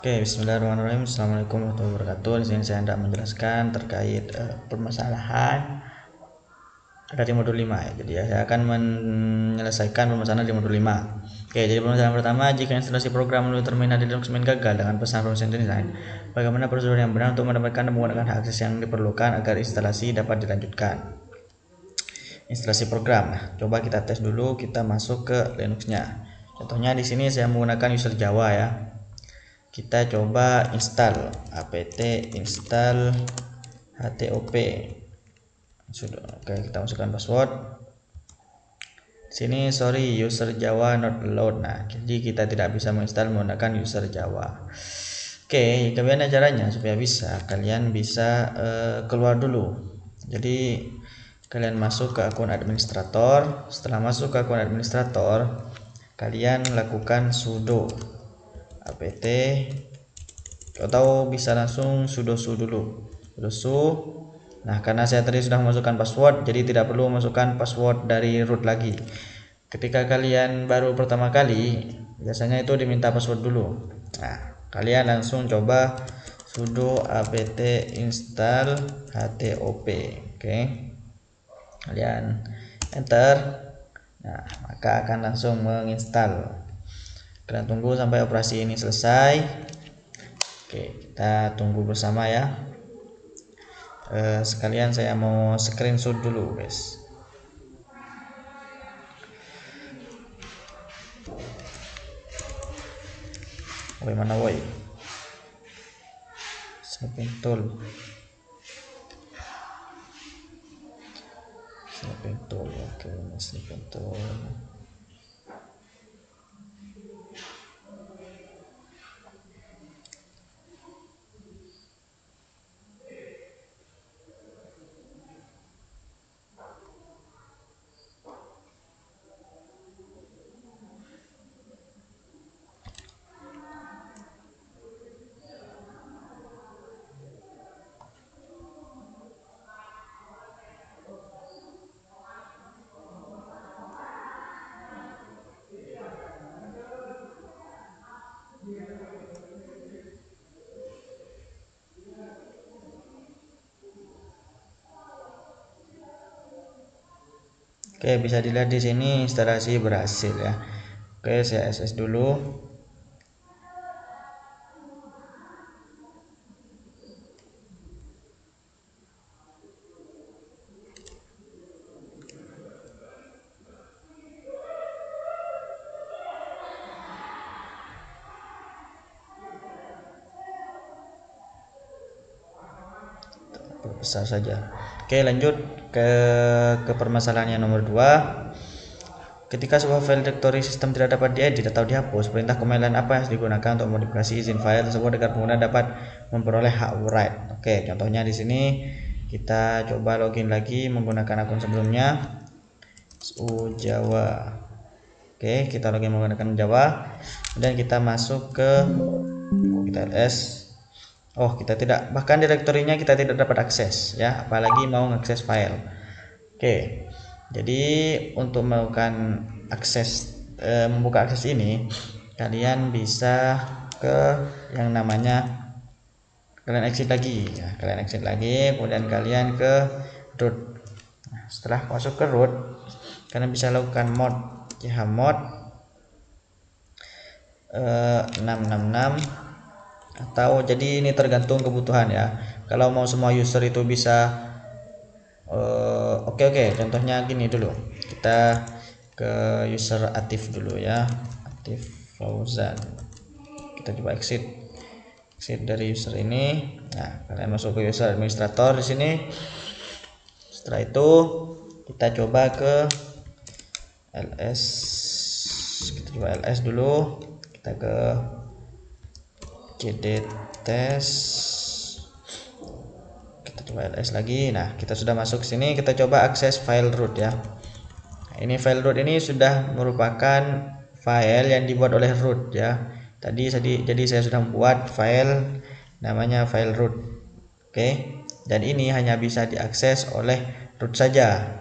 Oke, bismillahirrahmanirrahim. Assalamualaikum warahmatullahi wabarakatuh. Di sini saya hendak menjelaskan terkait permasalahan dari modul 5 ya. Jadi ya, saya akan menyelesaikan permasalahan di modul 5. Oke, jadi permasalahan pertama, jika instalasi program melalui terminal di Linux Mint gagal dengan pesan from Center Design, bagaimana prosedur yang benar untuk mendapatkan dan menggunakan hak akses yang diperlukan agar instalasi dapat dilanjutkan? Instalasi program. Nah, coba kita tes dulu, kita masuk ke Linux-nya. Contohnya di sini saya menggunakan user Java ya. Kita coba install apt install htop. Sudah, oke, kita masukkan password. Sini sorry, user Java not allowed. Nah, jadi kita tidak bisa menginstal menggunakan user Java. Oke, bagaimana caranya supaya bisa? Kalian bisa keluar dulu. Jadi kalian masuk ke akun administrator. Setelah masuk ke akun administrator, kalian lakukan sudo apt, atau bisa langsung sudo su dulu, sudo su. Nah, karena saya tadi sudah memasukkan password, jadi tidak perlu masukkan password dari root lagi. Ketika kalian baru pertama kali, biasanya itu diminta password dulu. Nah, kalian langsung coba sudo apt install htop. Oke, kalian enter. Nah, maka akan langsung menginstal. Kalian tunggu sampai operasi ini selesai. Oke, kita tunggu bersama ya. Sekalian saya mau screenshot dulu guys. Bagaimana woi? Snapping tool. Oke, snapping tool. Oke, bisa dilihat di sini instalasi berhasil ya. Oke, saya SS dulu. Besar saja. Oke, lanjut ke permasalahan yang nomor 2. Ketika sebuah file directory sistem tidak dapat diedit atau dihapus, perintah command line apa yang harus digunakan untuk modifikasi izin file tersebut agar pengguna dapat memperoleh hak write? Oke, contohnya di sini kita coba login lagi menggunakan akun sebelumnya, Java. Oke, kita login menggunakan Java, dan kita masuk ke kita ls. Oh, kita tidak, bahkan direktorinya kita tidak dapat akses ya, apalagi mau mengakses file. Oke, jadi untuk melakukan akses, membuka akses ini, kalian bisa ke yang namanya, kalian exit lagi ya, kemudian kalian ke root. Nah, setelah masuk ke root, kalian bisa lakukan mod chmod 666, atau jadi ini tergantung kebutuhan ya. Kalau mau semua user itu bisa oke, contohnya gini dulu, kita ke user aktif dulu ya, aktif Fauzan. Kita coba exit dari user ini. Nah, kalian masuk ke user administrator di sini. Setelah itu kita coba ke ls, kita coba ls dulu, kita ke cd test, kita coba ls lagi. Nah, kita sudah masuk sini, kita coba akses file root ya. Nah, ini file root ini sudah merupakan file yang dibuat oleh root ya. Jadi saya sudah membuat file namanya file root. Oke, dan ini hanya bisa diakses oleh root saja.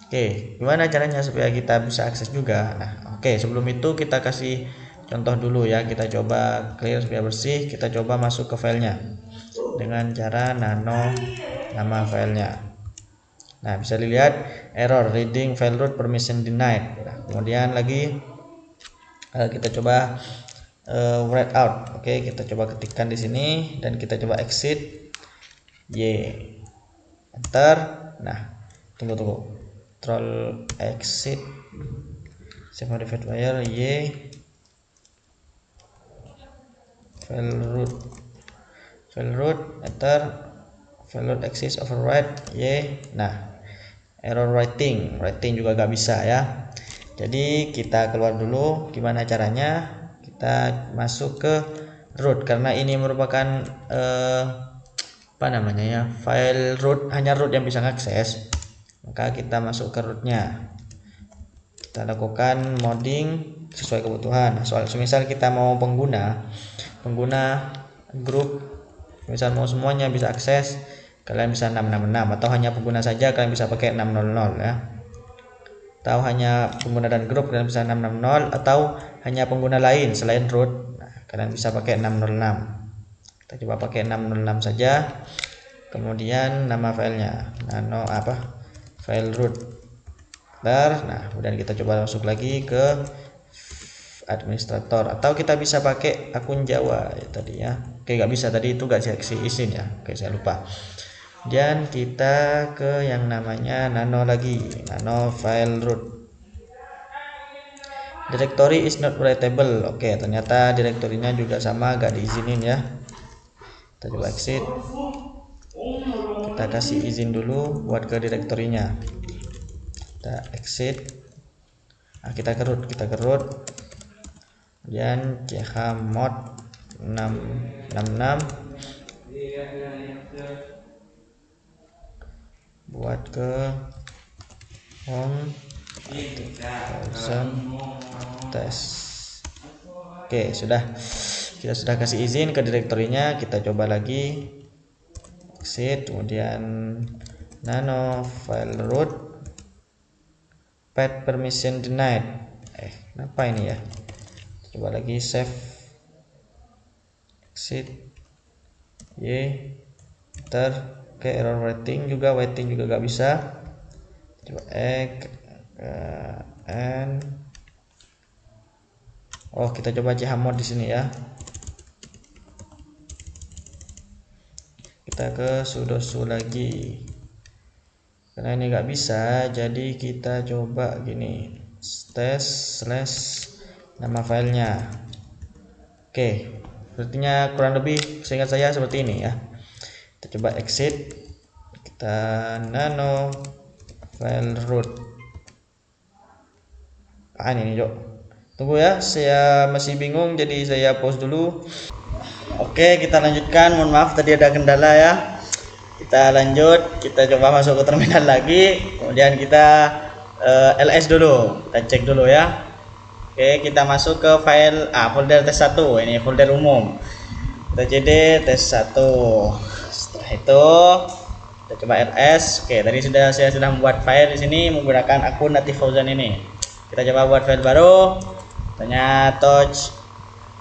Oke, gimana caranya supaya kita bisa akses juga? Nah, oke, sebelum itu kita kasih contoh dulu ya, kita coba clear supaya bersih. Kita coba masuk ke filenya dengan cara nano nama filenya. Nah, bisa dilihat error reading file root permission denied. Nah, kemudian lagi kita coba write out. Oke, kita coba ketikkan di sini dan kita coba exit y, enter. Nah, tunggu control exit save modified wire y file root enter file root access override y. Nah, error writing juga gak bisa ya. Jadi kita keluar dulu. Gimana caranya? Kita masuk ke root, karena ini merupakan apa namanya ya, file root, hanya root yang bisa mengakses, maka kita masuk ke rootnya. Kita lakukan modding sesuai kebutuhan. Soal misal kita mau pengguna grup, misal mau semuanya bisa akses, kalian bisa 666, atau hanya pengguna saja kalian bisa pakai 600 ya, atau hanya pengguna dan grup kalian bisa 660, atau hanya pengguna lain selain root, nah, kalian bisa pakai 606. Kita coba pakai 606 saja. Kemudian nama filenya nano file root. Nah, kemudian kita coba masuk lagi ke administrator, atau kita bisa pakai akun Jawa ya, tadi ya. Oke, nggak bisa tadi, itu nggak dikasih izin ya. Oke, saya lupa. Dan kita ke yang namanya nano lagi, nano file root. Directory is not writable. Oke, ternyata direktorinya juga sama, gak diizinin ya. Kita coba exit. Kita kasih izin dulu buat ke direktorinya. Kita exit. Nah, kita ke root. Kemudian chmod 666 buat ke home test. Oke, kita sudah kasih izin ke direktorinya. Kita coba lagi exit, kemudian nano file root path permission denied. Kenapa ini ya? Coba lagi save, exit y, enter. Oke, error writing juga gak bisa. Coba kita coba chmod di sini ya. Kita ke sudo lagi, karena ini nggak bisa, jadi kita coba gini, /nama filenya. Oke, sepertinya kurang lebih seingat saya seperti ini ya. Kita coba exit, kita nano file root. Ini Jok, tunggu ya, saya masih bingung, jadi saya pause dulu. Oke, kita lanjutkan. Mohon maaf tadi ada kendala ya. Kita lanjut, kita coba masuk ke terminal lagi, kemudian kita ls dulu, kita cek dulu ya. Oke, kita masuk ke file folder test1. Ini folder umum. Kita cd test1. Setelah itu kita coba ls. Oke, tadi saya sudah membuat file di sini menggunakan akun Native Fauzan ini. Kita coba buat file baru, tanya touch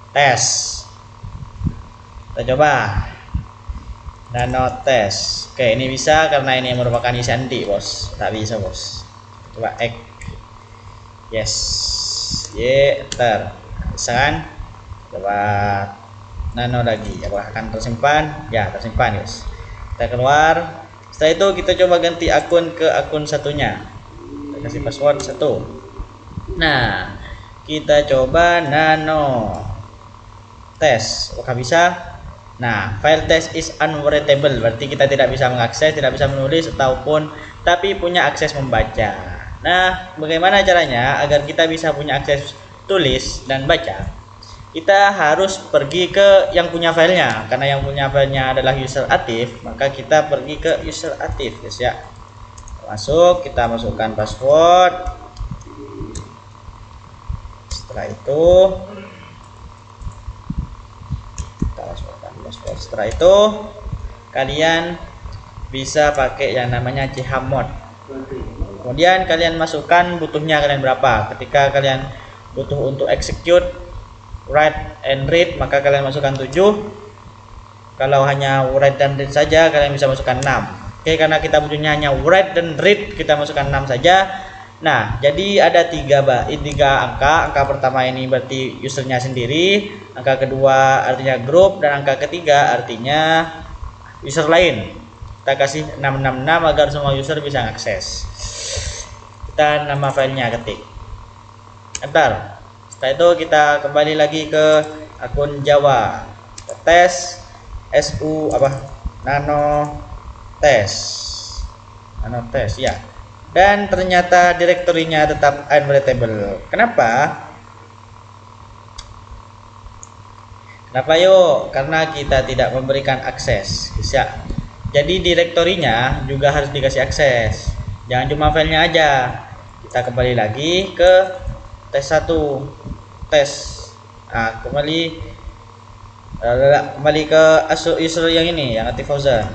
test. Kita coba nano test. Oke, ini bisa karena ini merupakan isanti bos. Tak bisa bos. Coba X, yes, y, enter. Bisa kan? Coba nano lagi, apakah akan tersimpan? Ya, tersimpan guys. Kita keluar. Setelah itu kita coba ganti akun ke akun satunya. Kita kasih password 1. Nah, kita coba nano test, apakah bisa? Nah, file test is unwritable, berarti kita tidak bisa mengakses, tidak bisa menulis ataupun tapi punya akses membaca. Nah, bagaimana caranya agar kita bisa punya akses tulis dan baca? Kita harus pergi ke yang punya filenya, karena yang punya filenya adalah user aktif, maka kita pergi ke user aktif guys ya. Masuk, kita masukkan password. Setelah itu kita masukkan password. Setelah itu kalian bisa pakai yang namanya chmod. Kemudian kalian masukkan butuhnya kalian berapa. Ketika kalian butuh untuk execute write and read maka kalian masukkan 7. Kalau hanya write dan read saja kalian bisa masukkan 6. Oke, karena kita butuhnya hanya write dan read, kita masukkan 6 saja. Nah, jadi ada tiga angka. Angka pertama ini berarti usernya sendiri, angka kedua artinya grup, dan angka ketiga artinya user lain. Kita kasih 666 agar semua user bisa akses. Kita nama filenya ketik enter. Setelah itu kita kembali lagi ke akun Java, tes nano tes ya, dan ternyata direktorinya tetap unreadable. Kenapa yuk? Karena kita tidak memberikan akses bisa. Jadi direktorinya juga harus dikasih akses, jangan cuma filenya aja. Kita kembali lagi ke tes 1 tes. Nah, kembali ke user yang ini, yang Atif Fauzan.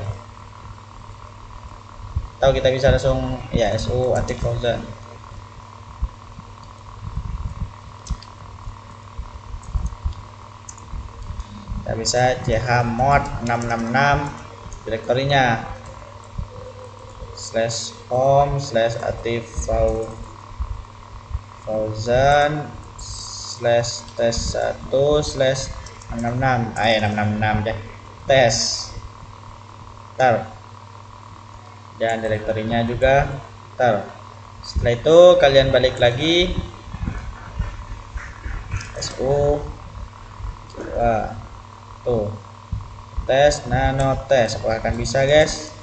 Tahu kita bisa langsung ya SU Atif Fauzan. Kita bisa chmod 666 direktorinya /home /Atif Fauzan /tes1 /666 666 deh tes dan direktorinya juga setelah itu kalian balik lagi SU tuh tes nano tes. Apakah akan bisa guys?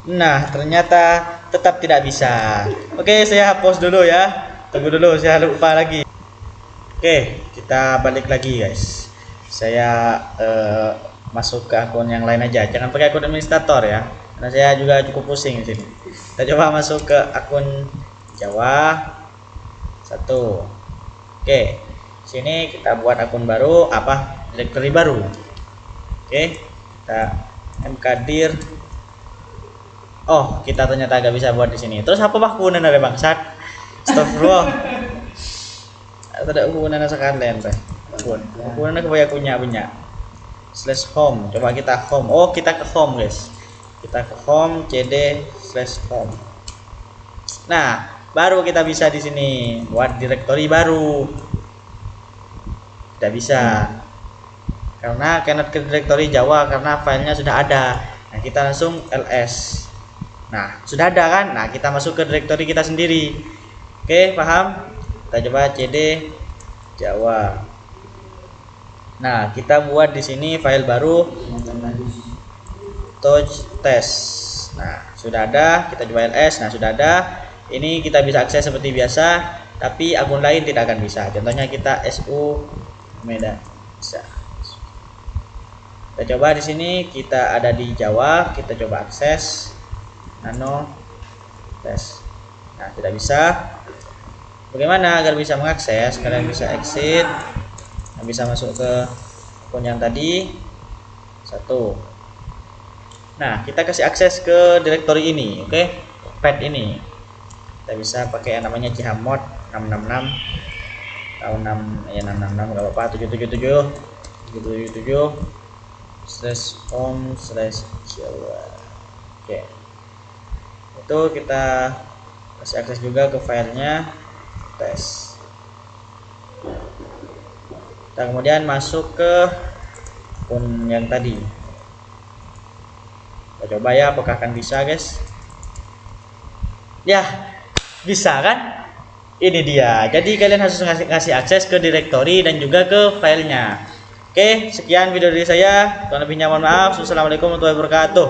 Nah, ternyata tetap tidak bisa. Oke, saya hapus dulu ya, tunggu dulu, saya lupa lagi. Oke, kita balik lagi guys. Saya masuk ke akun yang lain aja, jangan pakai akun administrator ya, karena saya juga cukup pusing di sini. Kita coba masuk ke akun Java 1. Oke, sini kita buat akun baru, directory baru. Oke, kita mkdir. Oh, kita ternyata agak bisa buat di sini. Terus apa bakunan ada bangsat? Astagfirullah. Tidak hubungan sekalian teh. Hubungan kebanyakan punya. /home. Coba kita home. Oh, kita ke home guys. Kita ke home cd/home. Nah, baru kita bisa di sini buat directory baru. Tidak bisa. Karena cannot ke directory Java karena filenya sudah ada. Nah, kita langsung ls. Nah, sudah ada kan? Nah, kita masuk ke directory kita sendiri. Oke, paham? Kita coba cd Java. Nah, kita buat di sini file baru touch test. Nah, sudah ada. Kita coba ls. Nah, sudah ada. Ini kita bisa akses seperti biasa, tapi akun lain tidak akan bisa. Contohnya kita su Medan bisa. Kita coba di sini, kita ada di Java, kita coba akses nano tes. Nah, tidak bisa. Bagaimana agar bisa mengakses? Kalian bisa exit, bisa masuk ke akun yang tadi 1. Nah, kita kasih akses ke directory ini, oke? Path ini. Kita bisa pakai yang namanya chmod 666 tahun 6 ya 666 enggak apa-apa 777 /home/java. Oke. Itu kita kasih akses juga ke filenya tes. Kita kemudian masuk ke akun yang tadi. Kita coba ya apakah akan bisa guys. Ya, bisa kan? Ini dia. Jadi kalian harus ngasih akses ke directory dan juga ke filenya. Oke, sekian video dari saya. Kurang lebihnya mohon maaf. Wassalamualaikum warahmatullahi wabarakatuh.